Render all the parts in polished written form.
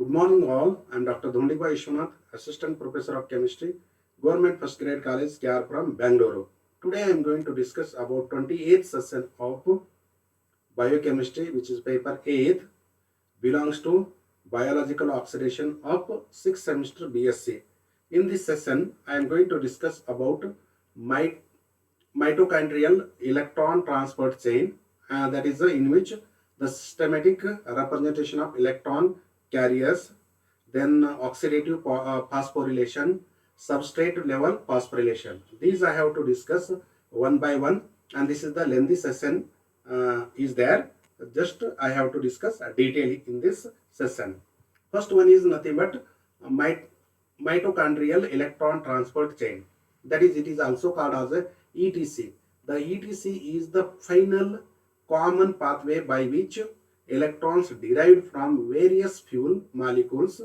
Good morning all. I am Dr. Dhondiba Ishwanath, Assistant Professor of Chemistry, Government First Grade College, KR from Bangalore. Today I am going to discuss about 28th session of Biochemistry, which is paper 8th, belongs to Biological Oxidation of 6th semester BSc. In this session, I am going to discuss about mitochondrial electron transport chain, that is in which the systematic representation of electron carriers, then oxidative phosphorylation, substrate level phosphorylation. These I have to discuss one by one, and this is the lengthy session is there. Just I have to discuss detail in this session. First one is nothing but mitochondrial electron transport chain. That is, it is also called as a ETC. The ETC is the final common pathway by which electrons derived from various fuel molecules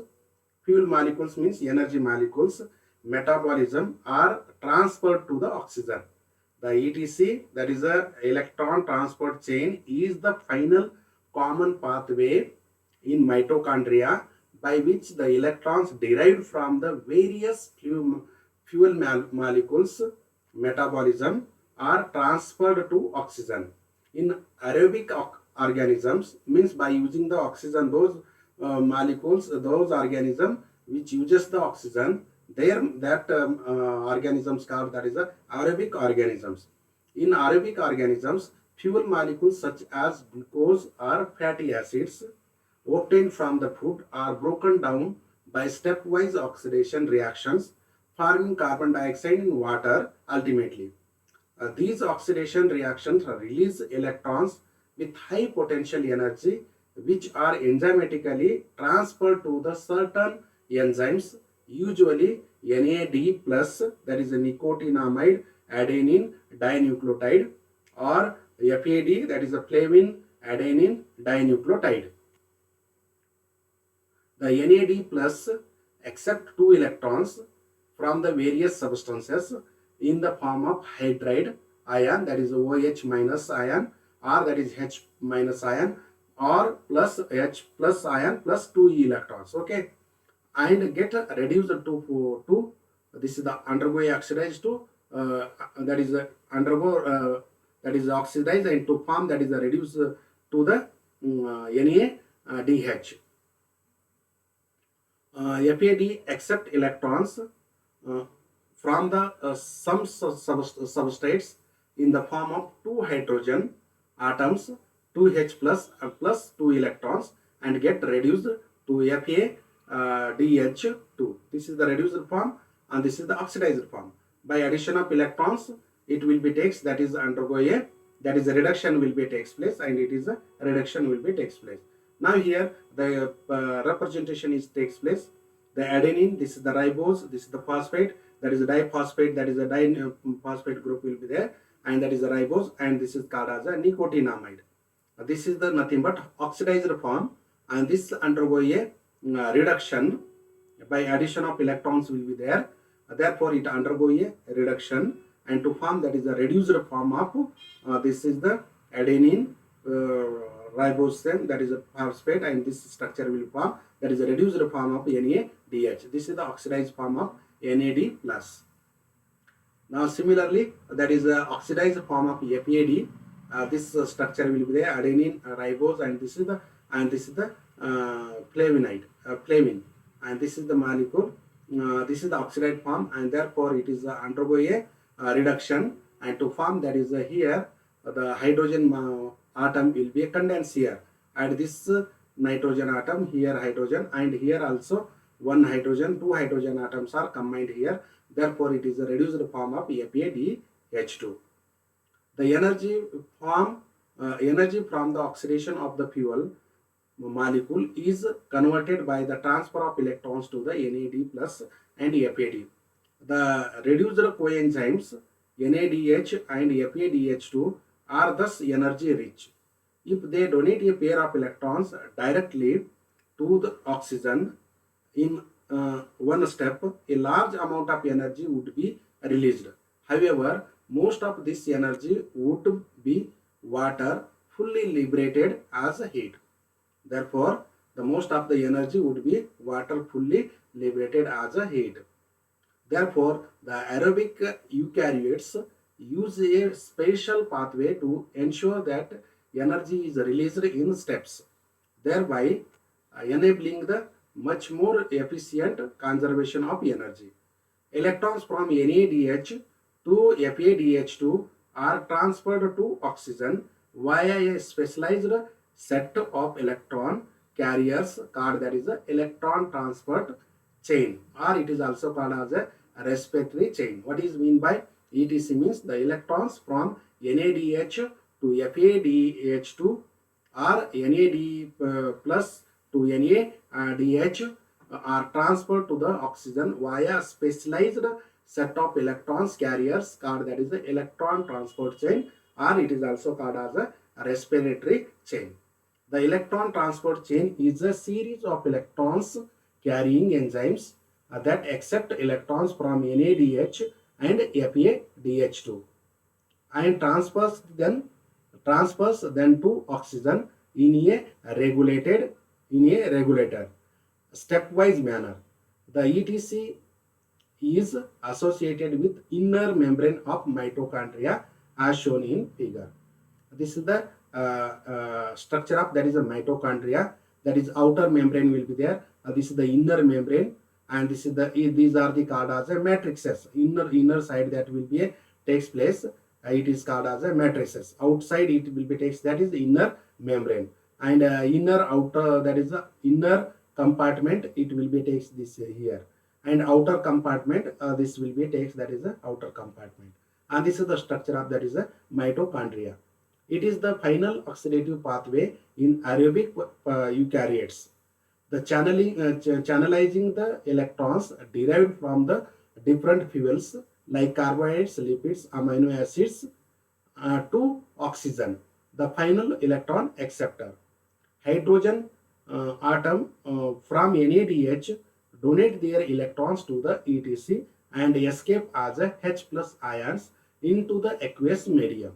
means energy molecules, metabolism, are transferred to the oxygen. The ETC, that is a electron transport chain, is the final common pathway in mitochondria by which the electrons derived from the various fuel molecules metabolism are transferred to oxygen. In aerobic organisms, means by using the oxygen, those molecules, those organisms which uses the oxygen, organisms called, that is aerobic organisms. In aerobic organisms, fuel molecules such as glucose or fatty acids obtained from the food are broken down by stepwise oxidation reactions, forming carbon dioxide in water ultimately. These oxidation reactions release electrons with high potential energy, which are enzymatically transferred to the certain enzymes, usually NAD plus, that is a nicotinamide adenine dinucleotide, or FAD, that is a flavin adenine dinucleotide. The NAD plus accept 2 electrons from the various substances in the form of hydride ion, that is OH minus ion, or that is H minus ion, or plus H plus ion plus 2 electrons. Okay, and get reduced to this is the undergo oxidized to that is undergo that is oxidized and to form, that is reduced to the NADH. FAD accept electrons from the some substrates in the form of 2 hydrogen atoms, 2H plus 2 electrons, and get reduced to FADH2. This is the reduced form and this is the oxidized form. By addition of electrons, it will be takes, that is undergo a, that is a reduction will be takes place, and it is a reduction will be takes place. Now here the representation is takes place. The adenine, this is the ribose, this is the phosphate, that is a diphosphate, that is a diphosphate group will be there, and that is the ribose, and this is called as a nicotinamide. This is the nothing but oxidized form, and this undergo a reduction by addition of electrons will be there. Therefore, it undergo a reduction and to form, that is a reduced form of this is the adenine ribosome, that is a phosphate, and this structure will form, that is a reduced form of NADH. This is the oxidized form of NAD plus. Now similarly, that is the oxidized form of FAD. This structure will be there, adenine ribose, and this is the flavin, and this is the molecule. This is the oxidized form, and therefore it is undergo a reduction and to form, that is here the hydrogen atom will be condensed here, and this nitrogen atom here hydrogen, and here also 1 hydrogen, 2 hydrogen atoms are combined here. Therefore, it is a reduced form of FADH2. The energy from the oxidation of the fuel molecule is converted by the transfer of electrons to the NAD plus and FAD. The reduced coenzymes NADH and FADH2 are thus energy rich. If they donate a pair of electrons directly to the oxygen in one step, a large amount of energy would be released. However, most of this energy would be water fully liberated as heat. Therefore, the most of the energy would be water fully liberated as a heat. Therefore, the aerobic eukaryotes use a special pathway to ensure that energy is released in steps, thereby enabling the much more efficient conservation of energy. Electrons from NADH to FADH2 are transferred to oxygen via a specialized set of electron carriers called that is the electron transport chain, or it is also called as a respiratory chain. What is mean by ETC means the electrons from NADH to FADH2 or NAD plus to NADH are transferred to the oxygen via specialized set of electrons carriers called that is the electron transport chain, or it is also called as a respiratory chain. The electron transport chain is a series of electrons carrying enzymes that accept electrons from NADH and FADH2 and transfers then to oxygen in a regulator stepwise manner. The ETC is associated with inner membrane of mitochondria as shown in figure. This is the structure of that is a mitochondria. That is outer membrane will be there. This is the inner membrane, and this is these are the called as a matrices. Inner side that will be takes place. It is called as a matrices. Outside it will be takes that is the inner membrane, and inner outer that is the inner compartment. It will be takes this here, and outer compartment this will be takes that is the outer compartment, and this is the structure of that is a mitochondria. It is the final oxidative pathway in aerobic eukaryotes. The channelizing the electrons derived from the different fuels like carbohydrates, lipids, amino acids to oxygen, the final electron acceptor. Hydrogen atom from NADH donate their electrons to the ETC and escape as a H plus ions into the aqueous medium.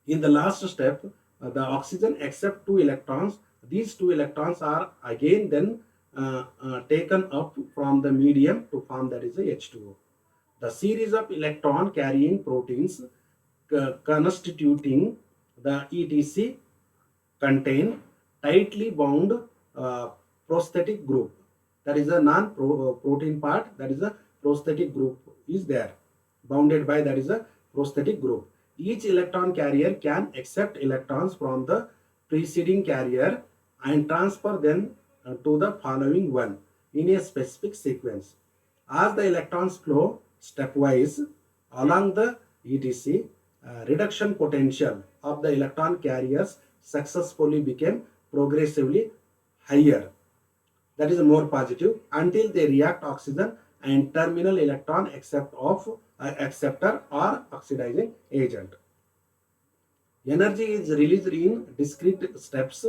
In the last step, the oxygen accept 2 electrons. These 2 electrons are again then taken up from the medium to form that is a H2O. The series of electron carrying proteins constituting the ETC contain tightly bound prosthetic group. That is a non-protein part, that is a prosthetic group is there, bounded by that is a prosthetic group. Each electron carrier can accept electrons from the preceding carrier and transfer them to the following one in a specific sequence. As the electrons flow stepwise along the ETC, reduction potential of the electron carriers successfully became progressively higher, that is more positive, until they react oxygen and terminal electron acceptor or oxidizing agent. Energy is released in discrete steps.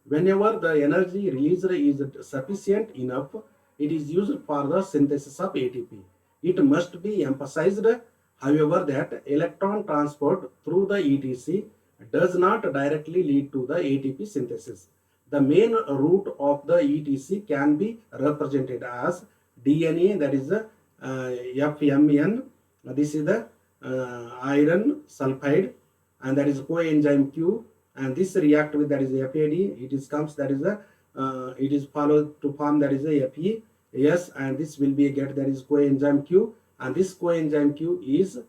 Whenever the energy released is sufficient enough, it is used for the synthesis of ATP. It must be emphasized, however, that electron transport through the ETC does not directly lead to the ATP synthesis. The main route of the ETC can be represented as DNA, that is the FMN. This is the iron sulfide, and that is coenzyme Q, and this react with that is FAD. It is comes that is a it is followed to form that is a Fe. Yes, and this will be get that is coenzyme Q, and this coenzyme Q is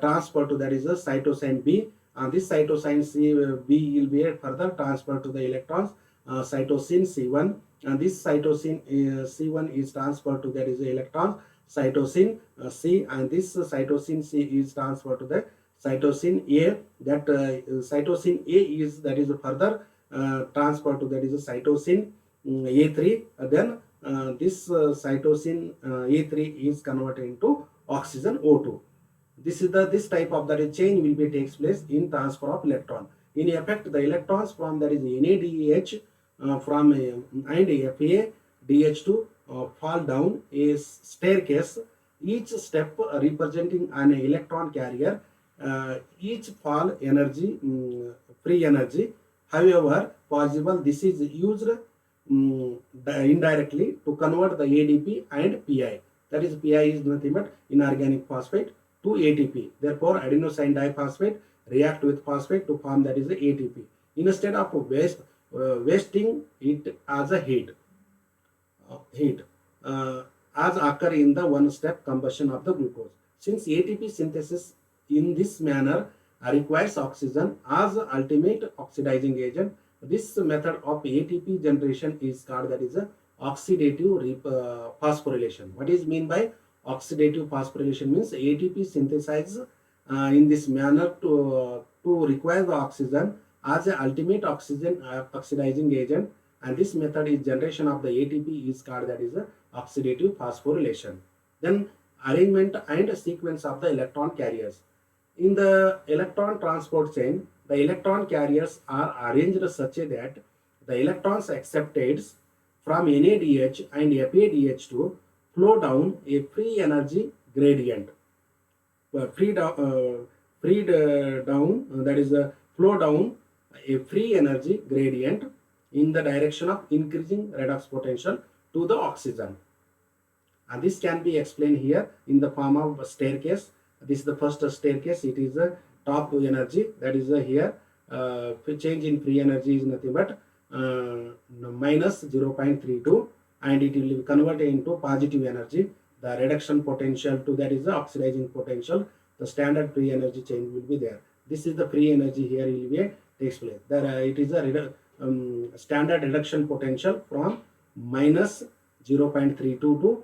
transferred to that is a cytosine B, and this cytosine B will be further transferred to the electrons cytosine C1, and this cytosine C1 is transferred to that is the electrons cytosine C, and this cytosine C is transferred to the cytosine A. That cytosine A is that is further transferred to that is a cytosine A3. Then this cytosine A3 is converted into oxygen O2. This is this type of that chain will be takes place in transfer of electron. In effect, the electrons from that is NADH from and FADH2 fall down a staircase, each step representing an electron carrier, each fall energy free energy. However, possible. This is used indirectly to convert the ADP and PI. That is, PI is nothing but inorganic phosphate to ATP. Therefore, adenosine diphosphate react with phosphate to form that is the ATP. Instead of wasting it as a heat as occur in the one-step combustion of the glucose. Since ATP synthesis in this manner requires oxygen as ultimate oxidizing agent, this method of ATP generation is called that is a oxidative phosphorylation. What is mean by oxidative phosphorylation? Means ATP synthesized in this manner to require the oxygen as a ultimate oxidizing agent, and this method is generation of the ATP is called that is a oxidative phosphorylation. Then arrangement and sequence of the electron carriers. In the electron transport chain, the electron carriers are arranged such that the electrons accepted from NADH and FADH2 flow down a free energy gradient. That is flow down a free energy gradient in the direction of increasing redox potential to the oxygen. And this can be explained here in the form of a staircase. This is the first staircase. It is a top energy, that is here change in free energy is nothing but minus 0.32, and it will be converted into positive energy. The reduction potential to that is the oxidizing potential. The standard free energy change will be there. This is the free energy here will be takes place. There it is a standard reduction potential from minus 0.32 to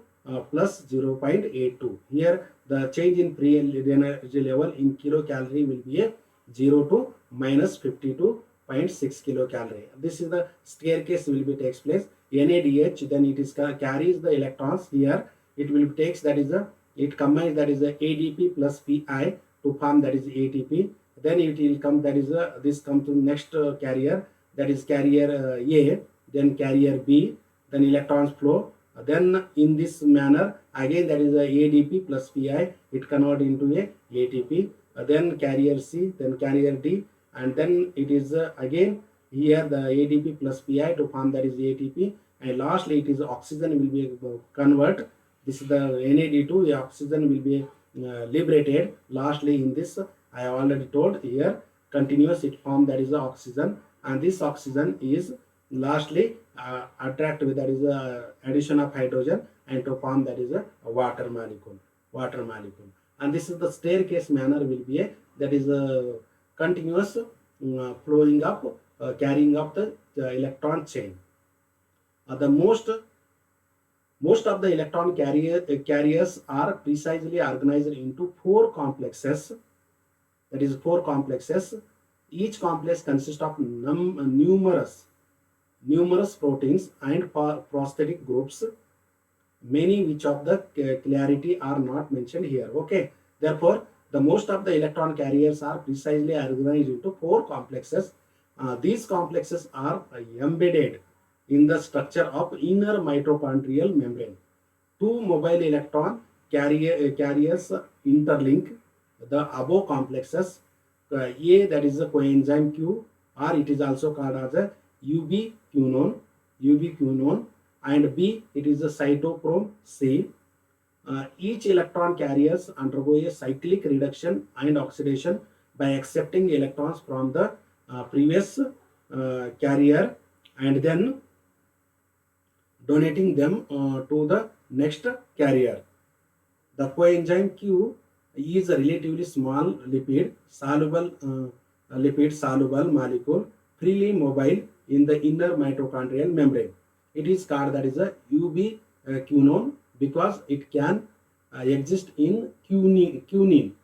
plus 0.82. Here the change in free energy level in kilocalorie will be a 0 to minus 52.6 kilocalorie. This is the staircase will be takes place. NADH, then it is carries the electrons here. It will takes that is a it combines that is a ADP plus PI to form that is ATP. Then it will come that is a this come to next carrier, that is carrier A, then carrier B, then electrons flow. Then in this manner again that is a ADP plus PI, it convert into a ATP. Then carrier C, then carrier D, and then it is again here the ADP plus PI to form that is ATP, and lastly it is oxygen will be convert. This is the NAD2, the oxygen will be liberated. Lastly in this I have already told here continuous it form that is the oxygen, and this oxygen is lastly attract with that is addition of hydrogen and to form that is a water molecule. And this is the staircase manner will be a that is a continuous flowing up carrying up the electron chain. The most of the electron carriers are precisely organized into four complexes. That is four complexes. Each complex consists of numerous proteins and prosthetic groups, many which of the clarity are not mentioned here. Okay, therefore the most of the electron carriers are precisely organized into four complexes. These complexes are embedded in the structure of inner mitochondrial membrane. Two mobile electron carriers interlink the above complexes. A, that is the coenzyme Q, or it is also called as a ubiquinone, and B, it is the cytochrome C. Each electron carriers undergo a cyclic reduction and oxidation by accepting electrons from the previous carrier and then donating them to the next carrier. The coenzyme Q is a relatively small lipid soluble molecule freely mobile in the inner mitochondrial membrane. It is called that is a ubiquinone because it can exist in quinine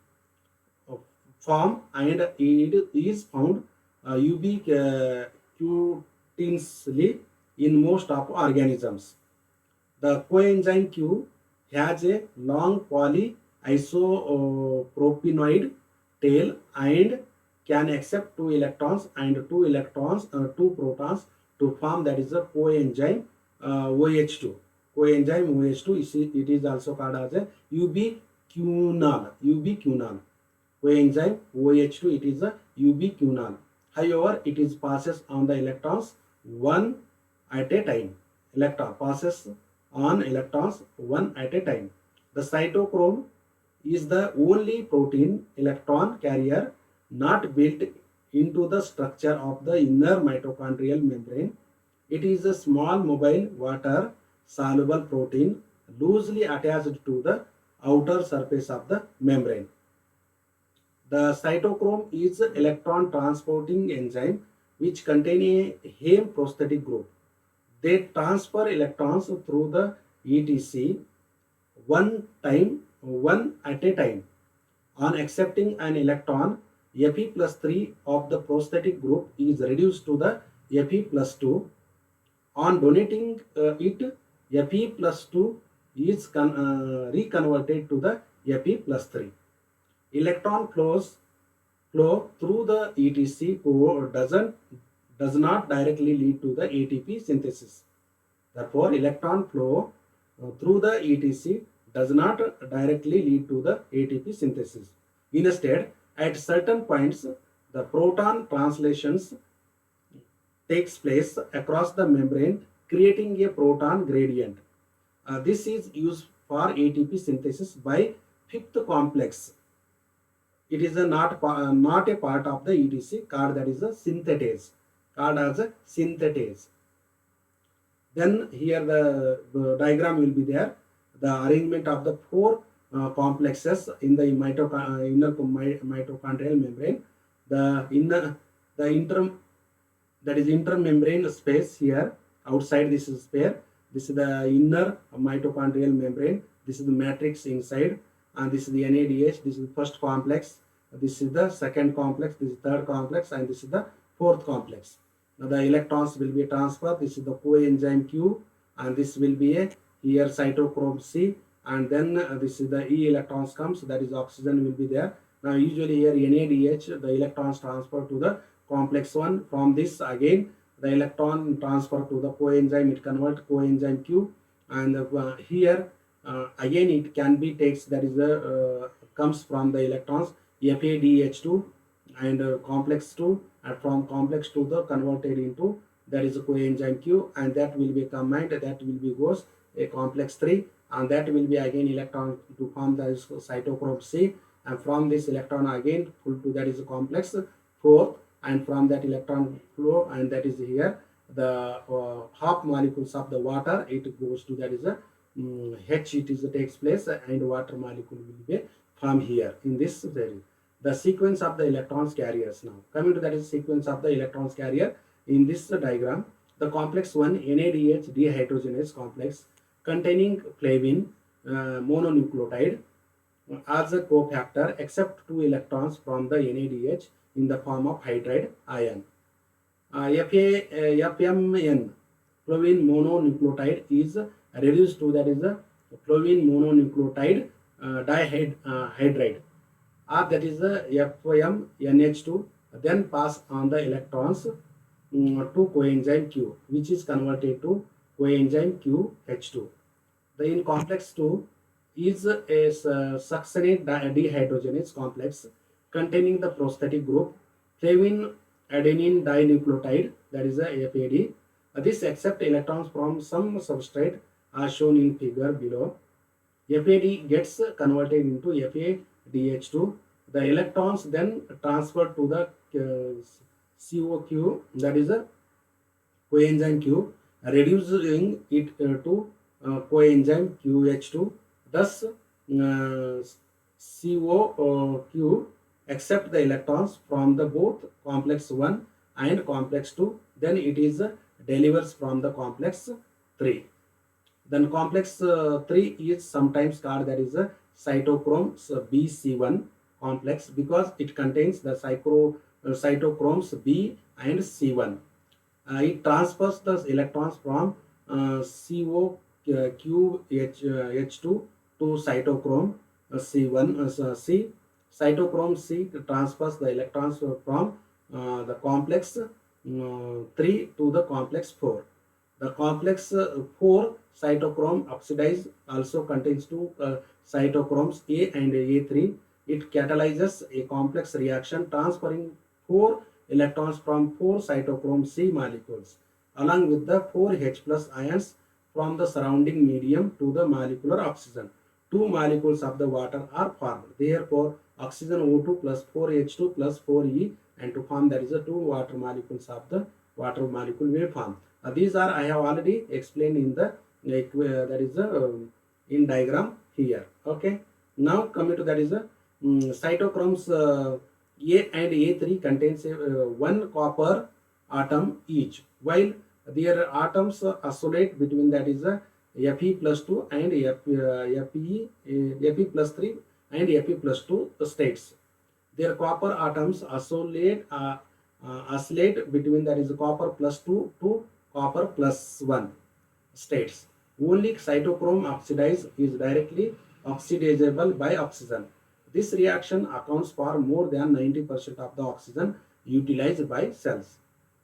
form, and it is found ubiquitously in most of organisms. The coenzyme Q has a long polyisopropenoid tail and can accept two electrons and two protons to form that is a coenzyme OH2. Coenzyme OH2 it is also called as a ubiquinone. Coenzyme OH2 it is a ubiquinone. However, it is passes on the electrons one at a time. Electron passes on electrons one at a time. The cytochrome is the only protein electron carrier not built into the structure of the inner mitochondrial membrane. It is a small mobile water soluble protein loosely attached to the outer surface of the membrane. The cytochrome is an electron transporting enzyme which contain a heme prosthetic group. They transfer electrons through the ETC one at a time. On accepting an electron, Fe plus 3 of the prosthetic group is reduced to the Fe plus 2. On donating it, Fe plus 2 is reconverted to the Fe plus 3. Electron flow through the ETC core does not directly lead to the ATP synthesis. Therefore, electron flow through the ETC does not directly lead to the ATP synthesis. Instead, at certain points, the proton translations takes place across the membrane, creating a proton gradient. This is used for ATP synthesis by fifth complex. It is not a part of the ETC called that is a synthetase, called as a synthetase. Then here the diagram will be there. The arrangement of the four complexes in the inner mitochondrial membrane. The intermembrane space here outside this is sphere. This is the inner mitochondrial membrane. This is the matrix inside, and this is the NADH. This is the first complex. This is the second complex. This is the third complex, and this is the fourth complex. Now the electrons will be transferred. This is the coenzyme Q, and this will be a here cytochrome C, and then this is the E electrons comes, that is oxygen will be there. Now usually here NADH, the electrons transfer to the complex 1. From this again the electron transfer to the coenzyme, it convert coenzyme Q, and here again it can be takes, that is the comes from the electrons FADH2 and complex 2, and from complex 2 the converted into that is a coenzyme Q, and that will be combined, that will be goes a complex 3, and that will be again electron to form the cytochrome C, and from this electron again full to that is a complex 4, and from that electron flow, and that is here the half molecules of the water, it goes to that is a H, it is takes place, and water molecule will be from here in this very the sequence of the electrons carriers. Now coming to that is sequence of the electrons carrier in this diagram. The complex 1 NADH dehydrogenase complex containing flavin mononucleotide as a cofactor accept 2 electrons from the NADH in the form of hydride ion. FMN flavin mononucleotide is reduced to that is the flavin mononucleotide dihydride, or that is the FMNH2, then pass on the electrons to coenzyme Q, which is converted to coenzyme QH2. The in complex 2 is a succinate dehydrogenase complex containing the prosthetic group flavin adenine dinucleotide, that is a FAD. This accept electrons from some substrate as shown in figure below. FAD gets converted into FADH2. The electrons then transferred to the COQ, that is a coenzyme Q, reducing it to coenzyme QH2. Thus, COQ accept the electrons from the both complex 1 and complex 2. Then it is delivers from the complex 3. Then complex 3 is sometimes called that is a cytochrome BC1 complex because it contains the cytochromes B and C1. It transfers the electrons from COQH2 to cytochrome C1 C. Cytochrome C transfers the electrons from the complex 3 to the complex 4. The complex 4 cytochrome oxidase also contains 2 cytochromes A and A3. It catalyzes a complex reaction transferring 4 electrons from 4 cytochrome C molecules along with the 4 H plus ions from the surrounding medium to the molecular oxygen. Two molecules of the water are formed. Therefore, oxygen O2 plus 4H2 plus 4E, and to form that is the two water molecules of the water molecule will form. These are I have already explained in the that is the in diagram here. Okay. Now coming to that is the cytochromes A and A3 contains one copper atom each, while their atoms oscillate between that is a Fe plus 2 and Fe plus 3 and Fe plus 2 states. Their copper atoms oscillate between that is copper plus 2 to copper plus 1 states. Only cytochrome oxidase is directly oxidizable by oxygen. This reaction accounts for more than 90% of the oxygen utilized by cells.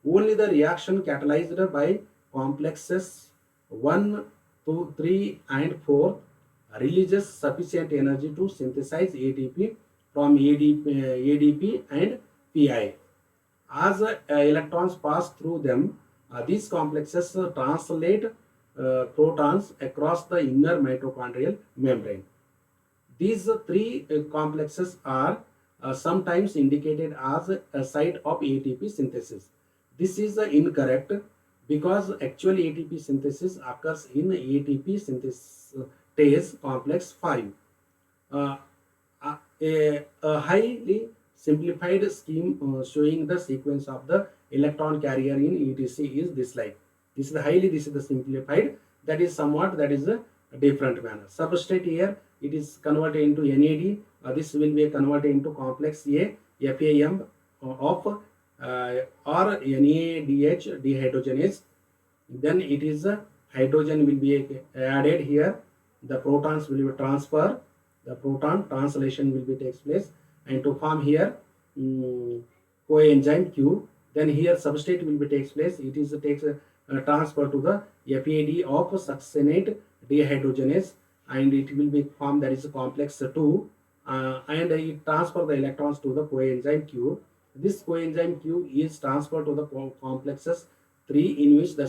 Only the reaction catalyzed by complexes 1, 2, 3 and 4 releases sufficient energy to synthesize ATP from ADP and PI. As electrons pass through them, these complexes translate protons across the inner mitochondrial membrane. These three complexes are sometimes indicated as a site of ATP synthesis. This is incorrect because actual ATP synthesis occurs in ATP synthase complex 5. A highly simplified scheme showing the sequence of the electron carrier in ETC is this like. This is the simplified. That is somewhat that is a different manner. Substrate here it is converted into NAD. This will be converted into complex A FAM of or NADH dehydrogenase. Then it is hydrogen will be added here. The protons will be transferred. The proton translation will be takes place, and to form here coenzyme Q. Then here substrate will be takes place. It is takes transfer to the FAD of succinate dehydrogenase, and it will be formed that is complex 2, and it transfer the electrons to the coenzyme Q. This coenzyme Q is transferred to the complexes 3, in which the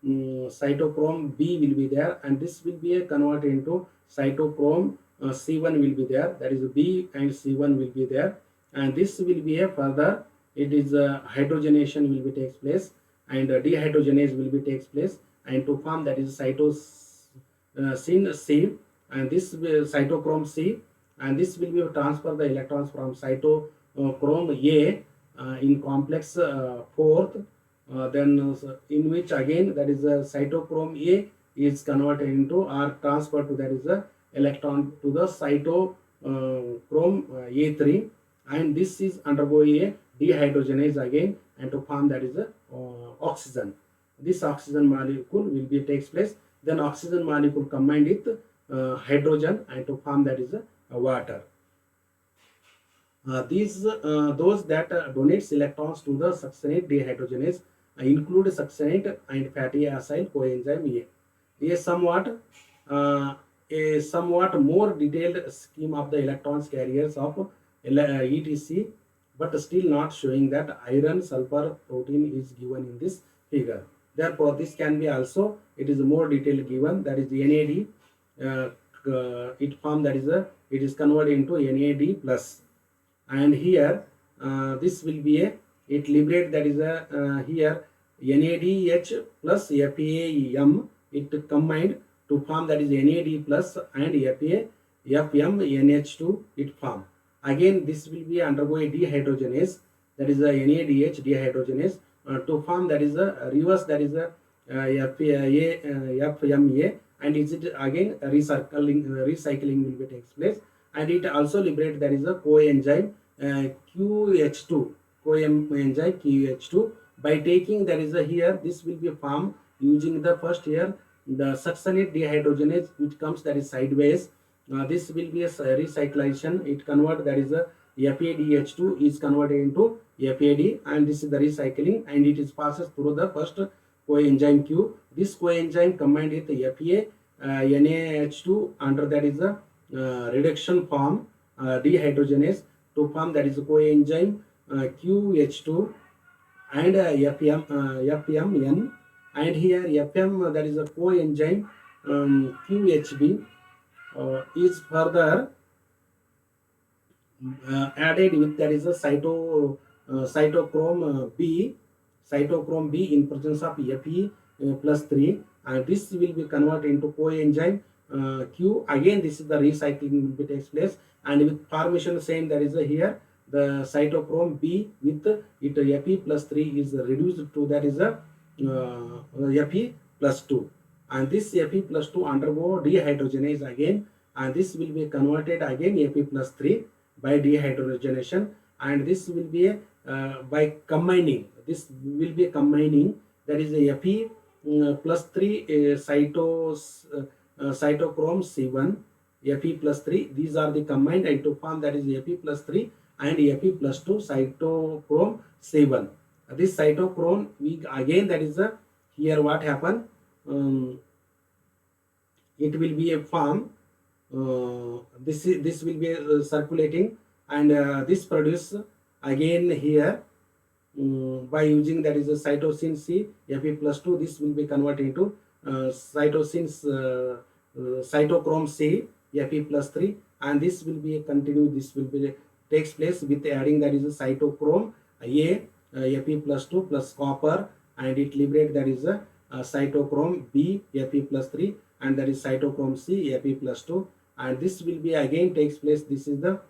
cytochrome B will be there, and this will be converted into cytochrome C1 will be there. That is B and C1 will be there, and this will be a further. It is hydrogenation will be takes place, and dehydrogenase will be takes place, and to form that is cytosine C, and this cytochrome C, and this will be transfer the electrons from cytochrome A in complex 4th, then in which again that is cytochrome A is converted into or transferred to that is the electron to the cytochrome A3, and this is undergoing a dehydrogenase again, and to form that is oxygen. This oxygen molecule will be takes place. Then oxygen molecule combined with hydrogen, and to form that is water. Those that donates electrons to the succinate dehydrogenase include succinate and fatty acyl coenzyme A. A somewhat more detailed scheme of the electrons carriers of ETC, but still not showing that iron sulfur protein is given in this figure. Therefore, this can be also, it is more detailed given, that is NAD. It form that is it is converted into NAD plus, and here this will be a, it liberate that is here NADH plus FAM, it combined to form that is NAD plus and FMNH2 it form. Again this will be undergo a dehydrogenase, that is a NADH dehydrogenase, to form that is a reverse, that is a FMA, and is it again recycling will be takes place, and it also liberate that is a coenzyme QH2, coenzyme QH2. By taking that is a here, this will be formed using the first here the succinate dehydrogenase, which comes that is sideways. This will be a recyclation, it convert that is a FADH2 is converted into FAD, and this is the recycling, and it is passes through the first coenzyme Q. This coenzyme combined with FA NaH2 under that is a reduction form dehydrogenase to form that is a coenzyme QH2 and FMN, and here FM, that is a coenzyme QHB, is further added with, that is a cytochrome B, cytochrome B in presence of Fe plus 3, and this will be converted into coenzyme Q. Again, this is the recycling will be takes place, and with formation same, that is here the cytochrome B with it Fe plus 3 is reduced to, that is a Fe plus 2, and this Fe plus 2 undergo dehydrogenase again, and this will be converted again Fe plus 3 by dehydrogenation, and this will be by combining, this will be combining, that is a Fe plus 3 cytochrome C1 Fe plus 3, these are the combined and to form, that is Fe plus 3 and Fe plus 2 cytochrome C1. This cytochrome, we again, that is here what happen, it will be a form, this will be circulating, and this produce again here by using, that is a cytosine C Fe plus 2, this will be converted into cytosine cytochrome C Fe plus 3, and this will be a continue, this will be takes place with adding, that is a cytochrome A Fe plus 2 plus copper, and it liberate, that is a cytochrome B Fe plus 3, and that is cytochrome C Fe plus 2, and this will be again takes place, this is the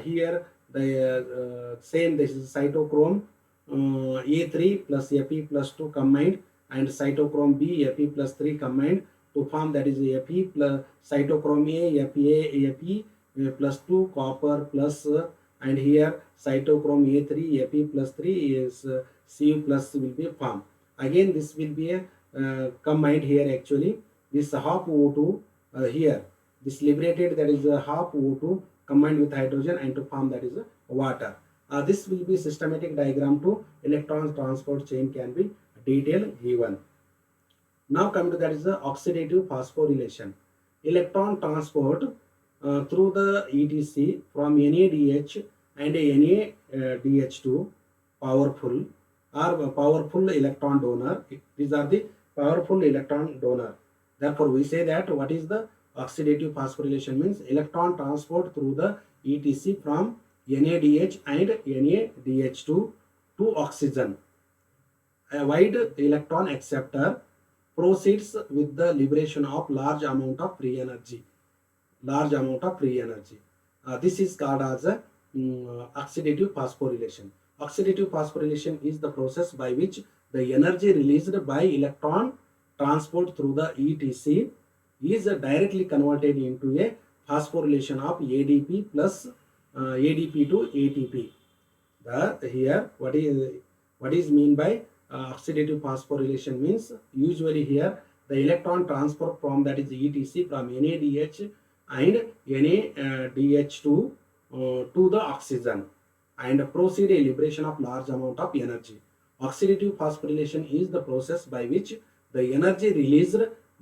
here the same, this is cytochrome A3 plus Fe plus 2 combined, and cytochrome B Fe plus 3 combined to form, that is Fe plus cytochrome A Fe plus 2 copper plus and here cytochrome A3 Fe plus 3 is Cu plus will be formed. Again this will be a combined here, actually this half O2 here, this liberated, that is half O2 combined with hydrogen and to form, that is water. This will be systematic diagram to electron transport chain can be detailed given. Now come to, that is the oxidative phosphorylation. Electron transport through the ETC from NADH and NADH2 powerful electron donor. These are the powerful electron donor. Therefore, we say that what is the oxidative phosphorylation means electron transport through the ETC from NADH and NADH2 to oxygen. A wide electron acceptor proceeds with the liberation of large amount of free energy. This is called as a oxidative phosphorylation. Oxidative phosphorylation is the process by which the energy released by electron transport through the ETC is directly converted into a phosphorylation of ADP plus ADP to ATP. Here what is mean by oxidative phosphorylation means, usually here the electron transfer from, that is ETC from NADH and NADH2 to the oxygen and proceed a liberation of large amount of energy. Oxidative phosphorylation is the process by which the energy released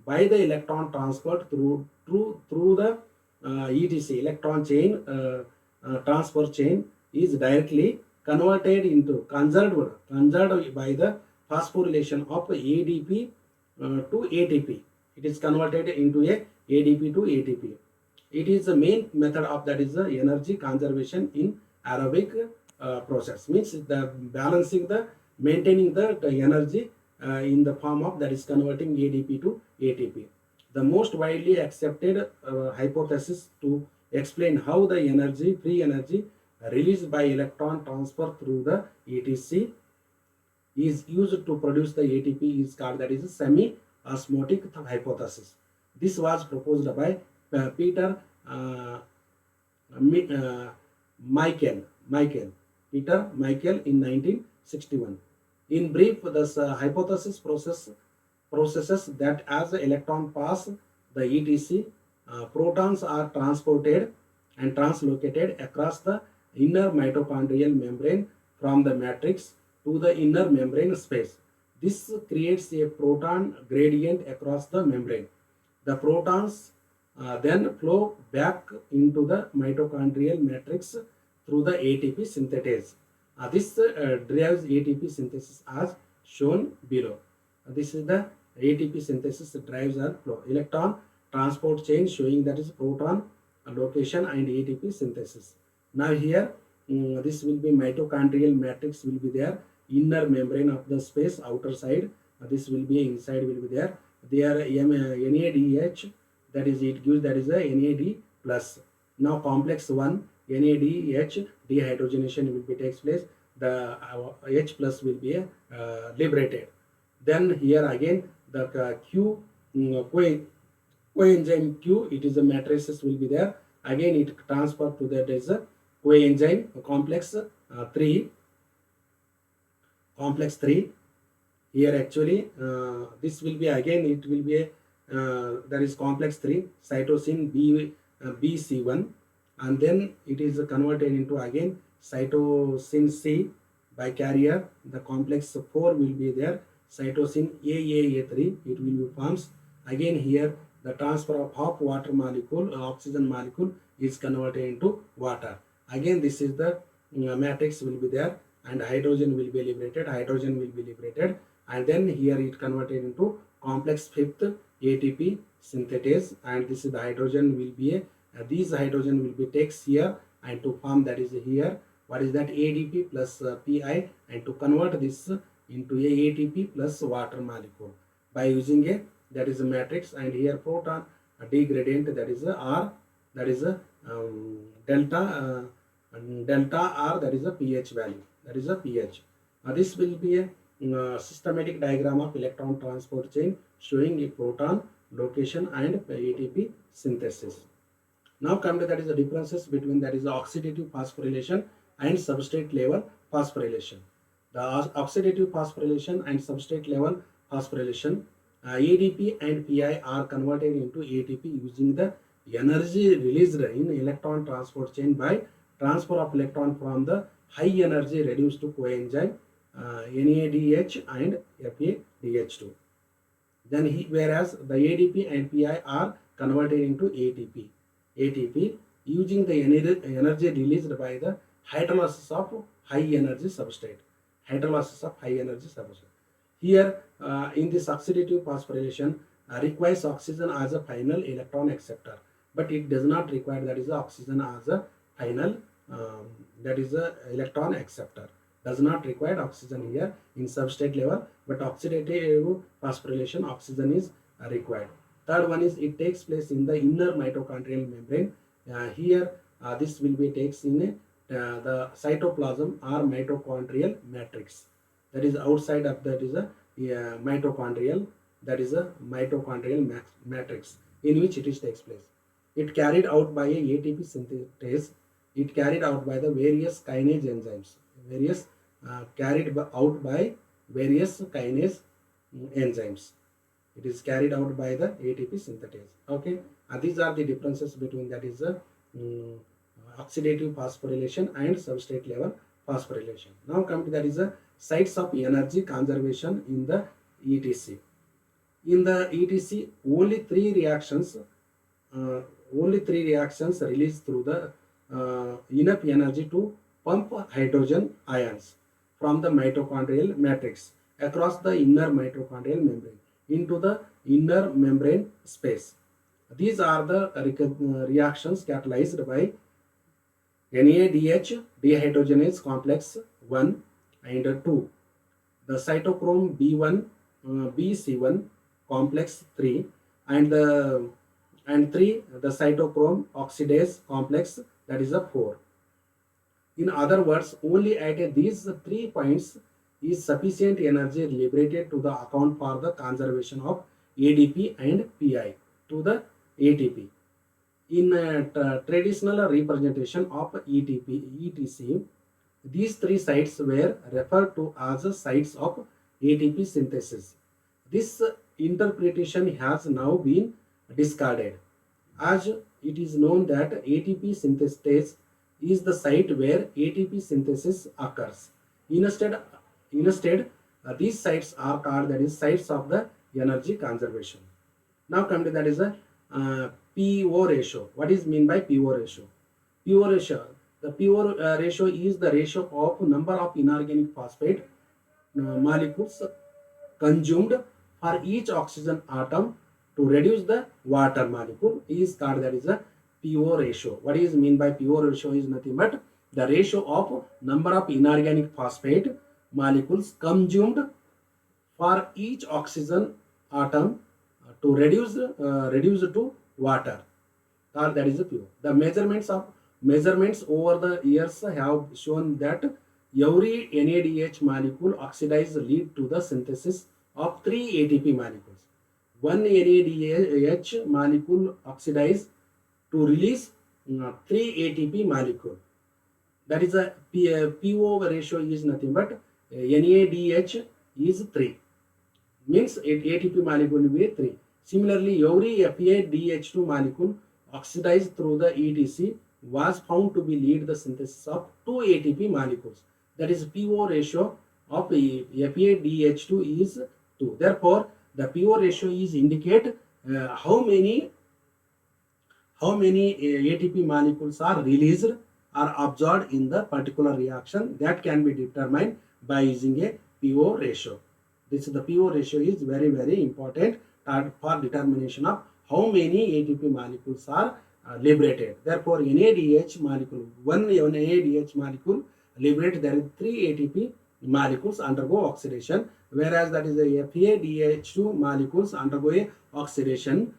by the electron transport through the ETC electron chain transfer chain is directly converted into conserved by the phosphorylation of ADP to ATP. It is converted into a ADP to ATP. It is the main method of, that is the energy conservation in aerobic process, means the balancing the maintaining the energy in the form of, that is converting ADP to ATP. The most widely accepted hypothesis to explain how the free energy released by electron transfer through the ETC is used to produce the ATP is called, that is semi-osmotic hypothesis. This was proposed by Peter Michael in 1961. In brief, this hypothesis processes that as the electron pass the ETC, protons are transported and translocated across the inner mitochondrial membrane from the matrix to the inner membrane space. This creates a proton gradient across the membrane. The protons then flow back into the mitochondrial matrix through the ATP synthetase. This drives ATP synthesis as shown below. This is the ATP synthesis drives are flow. Electron transport chain showing that is proton location and ATP synthesis. Now here this will be mitochondrial matrix will be there, inner membrane of the space, outer side. This will be inside will be there. There NADH, that is it gives that is a NAD plus. Now complex 1 NADH dehydrogenation will be takes place. The H plus will be liberated. Then here again the Q coenzyme Q, it is a matrices will be there. Again it transfer to that is a coenzyme complex 3, complex 3. Here actually this will be again it will be that is complex 3 cytosine BC1, and then it is converted into again cytosine C by carrier. The complex 4 will be there, cytosine AAA3, it will be forms. Again here the transfer of half water molecule, oxygen molecule is converted into water. Again this is the matrix will be there, and hydrogen will be liberated, and then here it converted into complex 5th ATP synthetase, and this is the hydrogen will be these hydrogen will be takes here and to form that is here what is that ADP plus Pi, and to convert this into a ATP plus water molecule by using a that is a matrix. And here proton degradient, that is a R, that is a delta R, that is a pH value, that is a pH. This will be a systematic diagram of electron transport chain showing a proton location and ATP synthesis. Now come to that is the differences between that is the oxidative phosphorylation and substrate level phosphorylation. The oxidative phosphorylation and substrate level phosphorylation, ADP and Pi are converted into ATP using the energy released in electron transport chain by transfer of electron from the high energy reduced to coenzyme NADH and FADH2. Then whereas the ADP and Pi are converted into ATP using the energy released by the hydrolysis of high energy substrate. Here in this oxidative phosphorylation requires oxygen as a final electron acceptor, but it does not require that is oxygen as a final that is a electron acceptor. Does not require oxygen here in substrate level, but oxidative phosphorylation oxygen is required. Third one is it takes place in the inner mitochondrial membrane. Here this will be takes in the cytoplasm or mitochondrial matrix, that is outside of that is a mitochondrial, that is a mitochondrial matrix in which it is takes place. It carried out by a ATP synthetase. It carried out by the various kinase enzymes. Carried out by various kinase enzymes. It is carried out by the ATP synthetase. Okay, these are the differences between that is the oxidative phosphorylation and substrate level phosphorylation. Now come to that is the sites of energy conservation in the ETC. In the ETC, only three reactions release through the enough energy to pump hydrogen ions from the mitochondrial matrix across the inner mitochondrial membrane into the inner membrane space. These are the reactions catalyzed by NADH dehydrogenase complex 1 and 2, the cytochrome B1 BC1 complex 3, and 3 the cytochrome oxidase complex, that is a 4. In other words, only at these 3 points is sufficient energy liberated to the account for the conservation of ADP and Pi to the ATP. In traditional representation of ETC, these 3 sites were referred to as sites of ATP synthesis. This interpretation has now been discarded, as it is known that ATP synthetase is the site where ATP synthesis occurs. Instead, these sites are called that is sites of the energy conservation. Now come to that is a PO ratio. What is mean by PO ratio? PO ratio, The pure ratio is the ratio of number of inorganic phosphate molecules consumed for each oxygen atom to reduce the water molecule is called, that is a pure ratio. What is mean by pure ratio is nothing but the ratio of number of inorganic phosphate molecules consumed for each oxygen atom to reduce to water, or that is pure. The measurements over the years have shown that every NADH molecule oxidized lead to the synthesis of 3 ATP molecules. One NADH molecule oxidized to release 3 ATP molecule. That is a PO ratio is nothing but NADH is 3, means ATP molecule will be 3. Similarly, every FADH2 molecule oxidized through the ETC was found to be lead the synthesis of 2 ATP molecules. That is PO ratio of FADH2 is 2. Therefore, the PO ratio is indicate how many ATP molecules are released or absorbed in the particular reaction. That can be determined by using a PO ratio. This is the PO ratio is very, very important for determination of how many ATP molecules are liberated. Therefore, NADH molecule, one NADH molecule liberate, there is 3 ATP molecules undergo oxidation, whereas that is the FADH2 molecules undergo a oxidation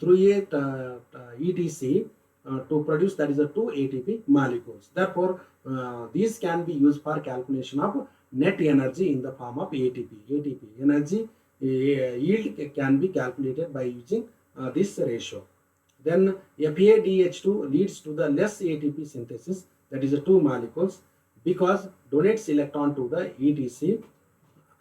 through a ETC to produce, that is a 2 ATP molecules. Therefore, these can be used for calculation of net energy in the form of ATP. ATP energy yield can be calculated by using this ratio. Then FADH2 leads to the less ATP synthesis, that is the 2 molecules, because donates electron to the ETC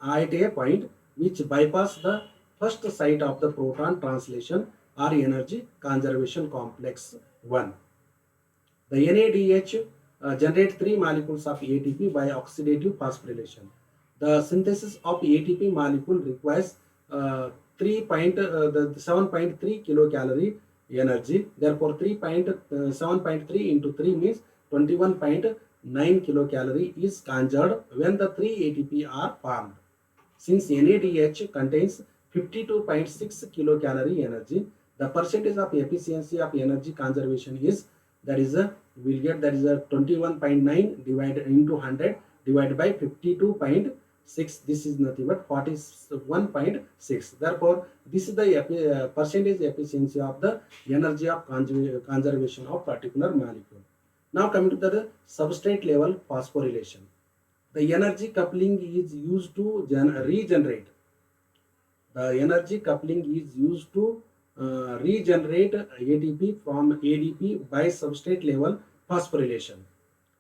at a point which bypass the first site of the proton translation or energy conservation complex 1. The NADH generate 3 molecules of ATP by oxidative phosphorylation. The synthesis of ATP molecule requires 7.3 kilocalorie energy. Therefore, 7.3 into 3 means 21.9 kilocalorie is conserved when the 3 ATP are formed. Since NADH contains 52.6 kilocalorie energy, the percentage of efficiency of energy conservation is, that is a, we'll get, that is a 21.9 divided into 100 divided by 52.6. This is nothing but 41.6. Therefore, this is the percentage efficiency of the energy of conservation of particular molecule. Now coming to the substrate level phosphorylation. The energy coupling is used to regenerate. The energy coupling is used to regenerate ATP from ADP by substrate level phosphorylation.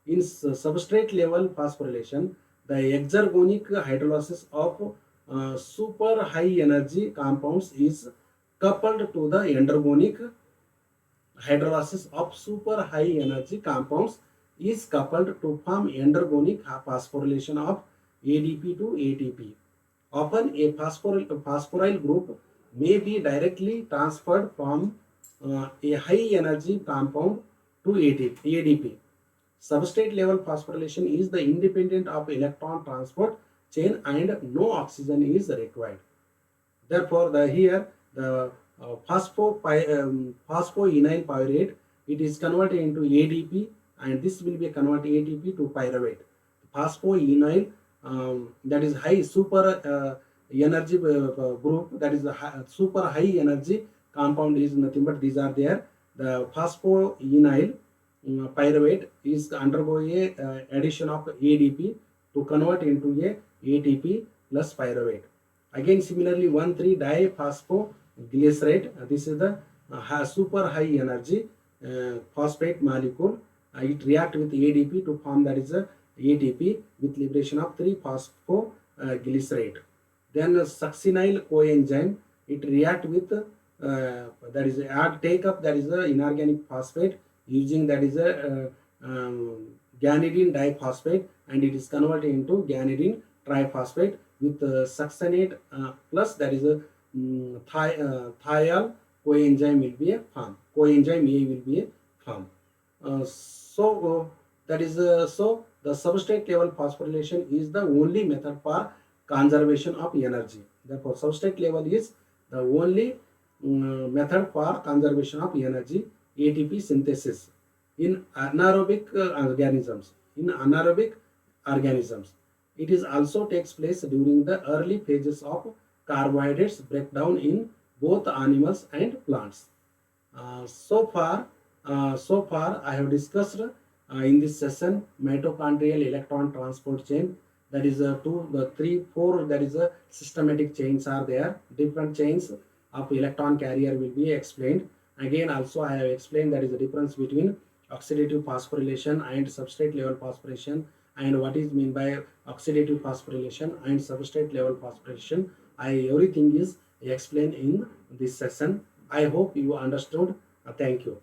In substrate level phosphorylation, the exergonic hydrolysis of super high energy compounds is coupled to the endergonic hydrolysis of super high energy compounds is coupled to form endergonic phosphorylation of ADP to ATP. Often a phosphoryl group may be directly transferred from a high energy compound to ADP. Substrate level phosphorylation is the independent of electron transport chain and no oxygen is required. Therefore, here the phosphoenol pyruvate, it is converted into ADP, and this will be converted ATP to pyruvate. Phosphoenol, that is high super energy group, that is the super high energy compound is nothing but these are there. The phosphoenol pyruvate is undergo a addition of ADP to convert into a ATP plus pyruvate. Again, similarly, 1,3-diphosphoglycerate. This is the super high energy phosphate molecule. It react with ADP to form, that is a ATP with liberation of 3-phosphoglycerate. Then succinyl coenzyme, it react with that is take up, that is a inorganic phosphate using, that is a guanidine diphosphate, and it is converted into guanidine triphosphate with succinate plus, that is a thiol coenzyme will be a form. Coenzyme A will be a form. So the substrate level phosphorylation is the only method for conservation of energy. Therefore, substrate level is the only method for conservation of energy, ATP synthesis in anaerobic organisms. In anaerobic organisms, it is also takes place during the early phases of carbohydrates breakdown in both animals and plants. So far, I have discussed in this session mitochondrial electron transport chain. That is two, the three, four. That is a systematic chains are there. Different chains of electron carrier will be explained. Again, also I have explained that is the difference between oxidative phosphorylation and substrate level phosphorylation, and what is mean by oxidative phosphorylation and substrate level phosphorylation. Everything is explained in this session. I hope you understood. Thank you.